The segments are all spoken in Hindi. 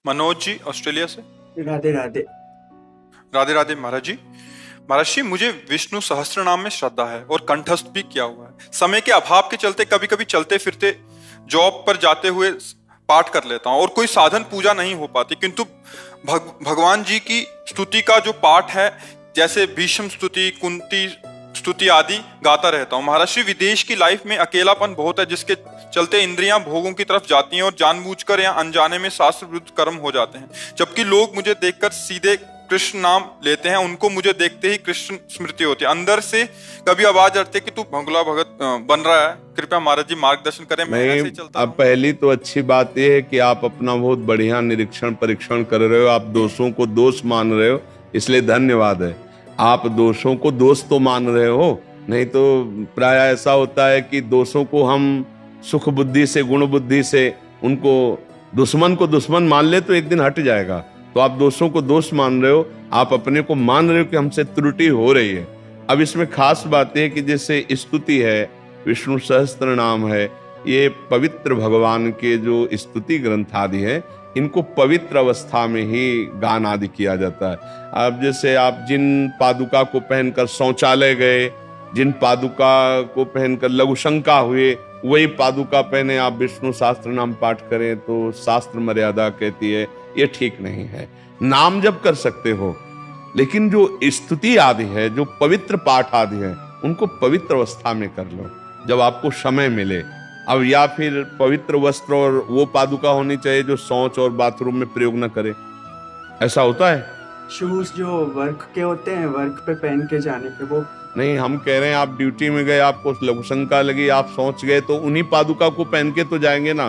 मनोज जी ऑस्ट्रेलिया से। राधे राधे। राधे राधे महाराज जी। महाराज जी, मुझे विष्णु सहस्त्र नाम में श्रद्धा है और कंठस्थ भी किया हुआ है। समय के अभाव के चलते कभी कभी चलते फिरते जॉब पर जाते हुए पाठ कर लेता हूँ और कोई साधन पूजा नहीं हो पाती, किंतु भगवान जी की स्तुति का जो पाठ है, जैसे भीष्म स्तुति, कुंती स्तुति आदि गाता रहता हूँ। महाराज जी, विदेश की लाइफ में अकेलापन बहुत है, जिसके चलते इंद्रियां भोगों की तरफ जाती हैं और जानबूझकर या अनजाने में शास्त्र विरुद्ध कर्म हो जाते हैं। जबकि लोग मुझे देखकर सीधे कृष्ण नाम लेते हैं, उनको मुझे देखते ही कृष्ण स्मृति होती है। अंदर से कभी आवाज आती है कि तू भंगुला भगत बन रहा है, कृपया महाराज जी मार्गदर्शन करें। मैं ऐसे ही चलता अब पहली तो अच्छी बात यह है कि आप अपना बहुत बढ़िया निरीक्षण परीक्षण कर रहे हो। आप दोषों को दोष मान रहे हो, इसलिए धन्यवाद है। आप दोषों को दोष तो मान रहे हो, नहीं तो प्राय ऐसा होता है कि दोषों को हम सुख बुद्धि से, गुण बुद्धि से, उनको दुश्मन को दुश्मन मान ले तो एक दिन हट जाएगा। तो आप दोषों को दोष मान रहे हो, आप अपने को मान रहे हो कि हमसे त्रुटि हो रही है। अब इसमें खास बात है कि जैसे स्तुति है, विष्णु सहस्त्र नाम है, ये पवित्र भगवान के जो स्तुति ग्रंथ आदि है, इनको पवित्र अवस्था में ही गान आदि किया जाता है। अब जैसे आप जिन पादुका को पहनकर शौचालय गए, जिन पादुका को पहनकर लघुशंका हुए, वही पादुका पहने आप विष्णु शास्त्र नाम पाठ करें तो शास्त्र मर्यादा कहती है ये ठीक नहीं है। नाम जप कर सकते हो, लेकिन जो स्तुति आदि है, जो पवित्र पाठ आदि है, उनको पवित्र अवस्था में कर लो जब आपको समय मिले। अब या फिर पवित्र वस्त्र और वो पादुका होनी चाहिए जो शौच और बाथरूम में प्रयोग न करे, ऐसा होता है। शूज जो वर्क के होते हैं, वर्क पे पहन के जाने पे वो नहीं, हम कह रहे हैं आप ड्यूटी में गए, आपको लघुशंका लगी, आप सोच गए, तो उन्हीं पादुका को पहन के तो जाएंगे ना।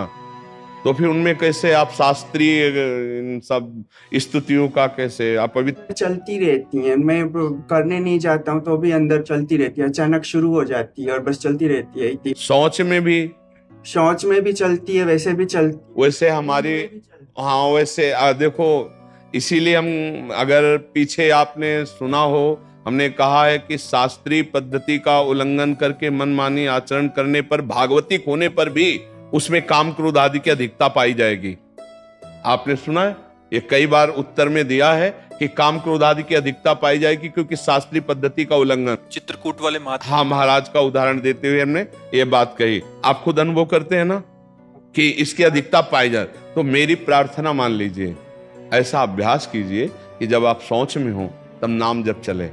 तो फिर उनमें कैसे आप शास्त्रीय इन सब स्तुतियों का कैसे आप पवित्र चलती रहती हैं। मैं करने नहीं जाता हूँ तो भी अंदर चलती रहती है, अचानक शुरू हो जाती है और बस चलती रहती है। इतनी शौच में भी, शौच में भी चलती है, वैसे भी चलती, वैसे हमारी, हाँ वैसे देखो, इसीलिए हम, अगर पीछे आपने सुना हो, हमने कहा है कि शास्त्रीय पद्धति का उल्लंघन करके मनमानी आचरण करने पर, भागवतिक होने पर भी उसमें काम क्रोध आदि की अधिकता पाई जाएगी। आपने सुना है, ये कई बार उत्तर में दिया है कि काम क्रोध आदि की अधिकता पाई जाएगी क्योंकि शास्त्रीय पद्धति का उल्लंघन। चित्रकूट वाले हाँ, महाराज का उदाहरण देते हुए हमने ये बात कही। आप खुद अनुभव करते हैं ना कि इसकी अधिकता पाई जाए। तो मेरी प्रार्थना मान लीजिए, ऐसा अभ्यास कीजिए कि जब आप शौच में हो तब नाम जब चले,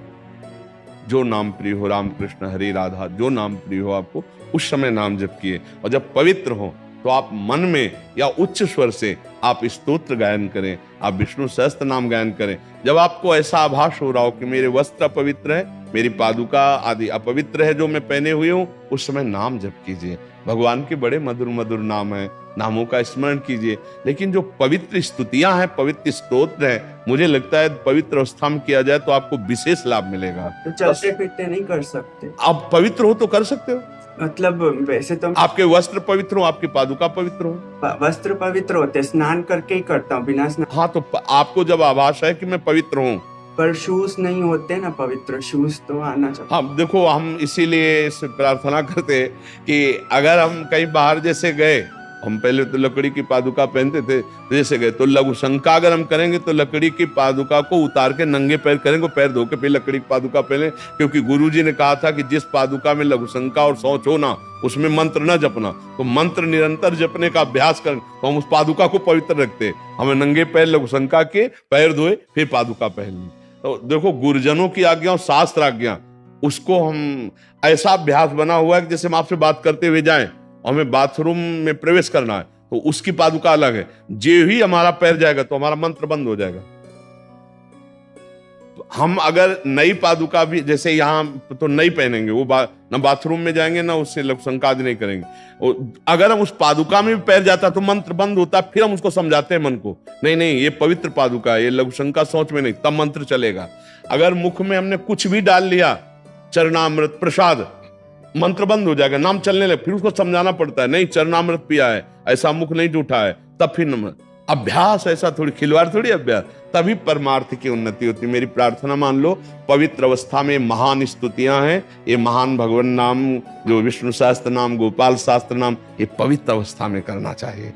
जो नाम प्रिय हो, राम कृष्ण हरि राधा, जो नाम प्रिय हो आपको, उस समय नाम जप किए। और जब पवित्र हो तो आप मन में या उच्च स्वर से आप स्तोत्र गायन करें, आप विष्णु सहस्त्र नाम गायन करें। जब आपको ऐसा आभास हो रहा हो कि मेरे वस्त्र अपवित्र है, मेरी पादुका आदि अपवित्र है जो मैं पहने हुए हूं, उस समय नाम जप कीजिए। भगवान के बड़े मधुर मधुर नाम है, नामों का स्मरण कीजिए। लेकिन जो पवित्र स्तुतियां हैं, पवित्र स्तोत्र हैं, मुझे लगता है पवित्र अवस्था में किया जाए तो आपको विशेष लाभ मिलेगा। तो चलते फिरते नहीं कर सकते। आप पवित्र हो तो कर सकते हो, मतलब वैसे तो आपके वस्त्र पवित्र हो, आपकी पादुका पवित्र हो। वस्त्र पवित्र होते, स्नान करके ही करता हूँ, बिना स्नान। हाँ, तो आपको जब आभास है कि मैं पवित्र हूँ, पर शूज नहीं होते ना पवित्र, शूज तो आना चाहिए। हाँ देखो, हम इसीलिए इस प्रार्थना करते कि अगर हम कहीं बाहर जैसे गए, हम पहले तो लकड़ी की पादुका पहनते थे, जैसे गए तो लघुशंका अगर हम करेंगे तो लकड़ी की पादुका को उतार के नंगे पैर करेंगे, पैर धो के फिर लकड़ी की पादुका पहने। क्योंकि गुरुजी ने कहा था कि जिस पादुका में लघुशंका और शौच हो ना, उसमें मंत्र न जपना। तो मंत्र निरंतर जपने का अभ्यास कर, तो हम उस पादुका को पवित्र रखते। हमें नंगे पैर लघुशंका के, पैर धोए, फिर पादुका पहन ली। तो देखो, गुरुजनों की आज्ञा और शास्त्र आज्ञा, उसको हम ऐसा अभ्यास बना हुआ है कि जैसे हम आपसे बात करते हुए जाएं, हमें बाथरूम में प्रवेश करना है तो उसकी पादुका अलग है, जे ही हमारा पैर जाएगा तो हमारा मंत्र बंद हो जाएगा। तो हम अगर नई पादुका भी, जैसे यहाँ तो नई पहनेंगे, वो ना बाथरूम में जाएंगे ना उससे लघुशंका आदि नहीं करेंगे। और अगर हम उस पादुका में भी पैर जाता तो मंत्र बंद होता, फिर हम उसको समझाते हैं मन को, नहीं नहीं ये पवित्र पादुका है, ये लघुशंका सोच में नहीं, तब मंत्र चलेगा। अगर मुख में हमने कुछ भी डाल लिया, चरणामृत प्रसाद, मंत्र बंद हो जाएगा, नाम चलने लगे। फिर उसको समझाना पड़ता है, नहीं चरणामृत पिया है, ऐसा मुख नहीं जूठा है, तब फिर अभ्यास, ऐसा थोड़ी खिलवाड़ थोड़ी अभ्यास, तभी परमार्थ की उन्नति होती। मेरी प्रार्थना मान लो, पवित्र अवस्था में महान स्तुतियां हैं, ये महान भगवान नाम, जो विष्णु शास्त्र नाम, गोपाल शास्त्र नाम, ये पवित्र अवस्था में करना चाहिए।